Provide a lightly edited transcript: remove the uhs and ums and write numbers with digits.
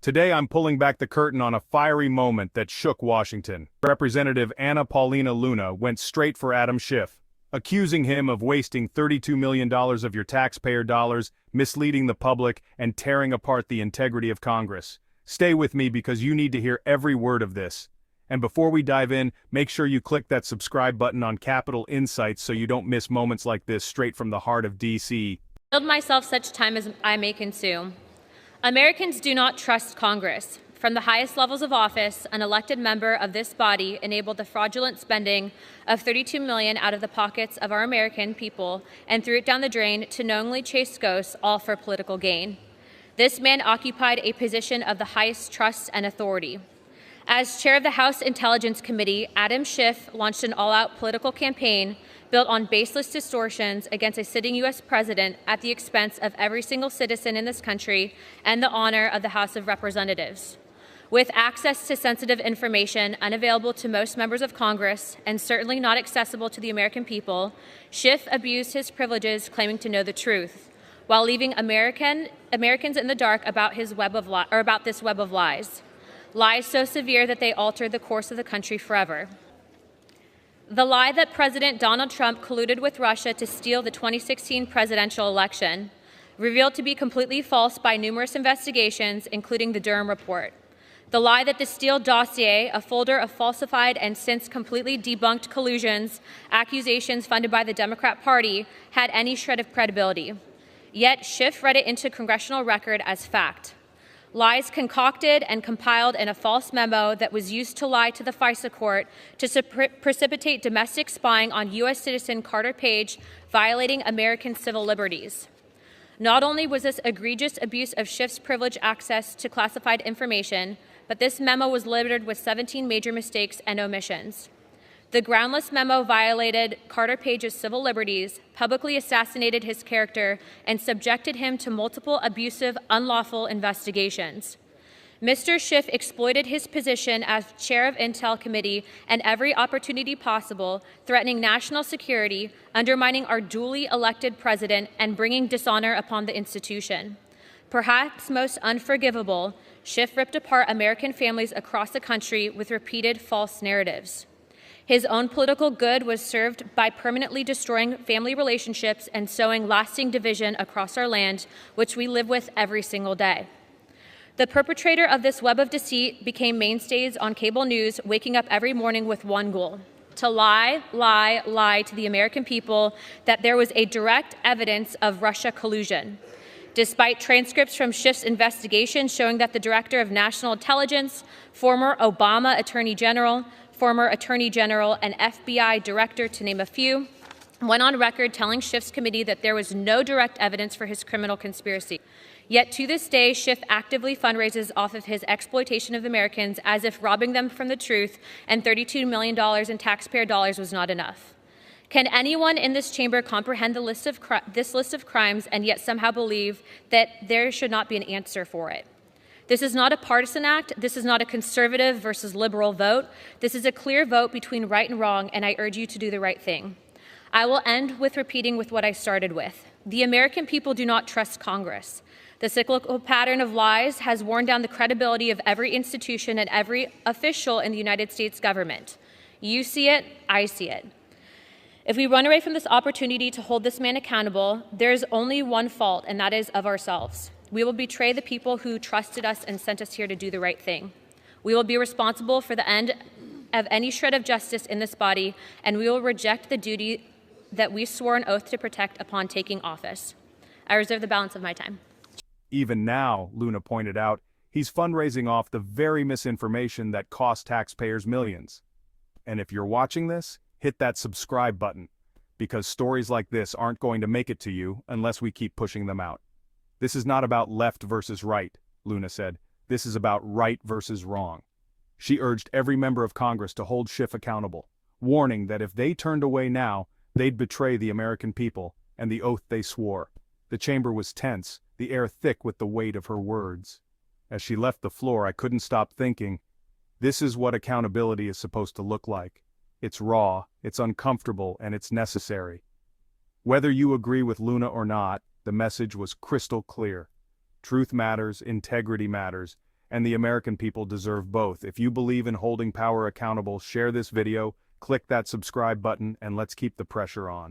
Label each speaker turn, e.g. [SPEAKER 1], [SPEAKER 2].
[SPEAKER 1] Today I'm pulling back the curtain on a fiery moment that shook Washington. Representative Paulina Luna went straight for Adam Schiff, accusing him of wasting $32 million of your taxpayer dollars, misleading the public, and tearing apart the integrity of Congress. Stay with me because you need to hear every word of this. And before we dive in, make sure you click that subscribe button on Capital Insights so you don't miss moments like this straight from the heart of DC.
[SPEAKER 2] Yield myself such time as I may consume. Americans do not trust Congress. From the highest levels of office, an elected member of this body enabled the fraudulent spending of $32 million out of the pockets of our American people and threw it down the drain to knowingly chase ghosts, all for political gain. This man occupied a position of the highest trust and authority. As chair of the House Intelligence Committee, Adam Schiff launched an all-out political campaign built on baseless distortions against a sitting U.S. president at the expense of every single citizen in this country and the honor of the House of Representatives. With access to sensitive information unavailable to most members of Congress and certainly not accessible to the American people, Schiff abused his privileges claiming to know the truth, while leaving Americans in the dark about this web of lies. Lies so severe that they altered the course of the country forever. The lie that President Donald Trump colluded with Russia to steal the 2016 presidential election, revealed to be completely false by numerous investigations, including the Durham report. The lie that the Steele dossier, a folder of falsified and since completely debunked collusions, accusations funded by the Democrat Party, had any shred of credibility. Yet Schiff read it into congressional record as fact. Lies concocted and compiled in a false memo that was used to lie to the FISA court to precipitate domestic spying on U.S. citizen Carter Page, violating American civil liberties. Not only was this egregious abuse of Schiff's privileged access to classified information, but this memo was littered with 17 major mistakes and omissions. The groundless memo violated Carter Page's civil liberties, publicly assassinated his character, and subjected him to multiple abusive, unlawful investigations. Mr. Schiff exploited his position as chair of Intel Committee and every opportunity possible, threatening national security, undermining our duly elected president, and bringing dishonor upon the institution. Perhaps most unforgivable, Schiff ripped apart American families across the country with repeated false narratives. His own political good was served by permanently destroying family relationships and sowing lasting division across our land, which we live with every single day. The perpetrator of this web of deceit became mainstays on cable news, waking up every morning with one goal: to lie to the American people that there was a direct evidence of Russia collusion. Despite transcripts from Schiff's investigation showing that the Director of National Intelligence, former Obama Attorney General, former Attorney General, and FBI Director, to name a few, went on record telling Schiff's committee that there was no direct evidence for his criminal conspiracy. Yet to this day, Schiff actively fundraises off of his exploitation of Americans as if robbing them from the truth and $32 million in taxpayer dollars was not enough. Can anyone in this chamber comprehend this list of crimes and yet somehow believe that there should not be an answer for it? This is not a partisan act. This is not a conservative versus liberal vote. This is a clear vote between right and wrong, and I urge you to do the right thing. I will end with repeating with what I started with. The American people do not trust Congress. The cyclical pattern of lies has worn down the credibility of every institution and every official in the United States government. You see it, I see it. If we run away from this opportunity to hold this man accountable, there is only one fault, and that is of ourselves. We will betray the people who trusted us and sent us here to do the right thing. We will be responsible for the end of any shred of justice in this body, and we will reject the duty that we swore an oath to protect upon taking office. I reserve the balance of my time.
[SPEAKER 1] Even now, Luna pointed out, he's fundraising off the very misinformation that cost taxpayers millions. And if you're watching this, hit that subscribe button, because stories like this aren't going to make it to you unless we keep pushing them out. This is not about left versus right, Luna said. This is about right versus wrong. She urged every member of Congress to hold Schiff accountable, warning that if they turned away now, they'd betray the American people and the oath they swore. The chamber was tense, the air thick with the weight of her words. As she left the floor, I couldn't stop thinking, this is what accountability is supposed to look like. It's raw, it's uncomfortable, and it's necessary. Whether you agree with Luna or not, the message was crystal clear. Truth matters, integrity matters, and the American people deserve both. If you believe in holding power accountable, share this video, click that subscribe button, and let's keep the pressure on.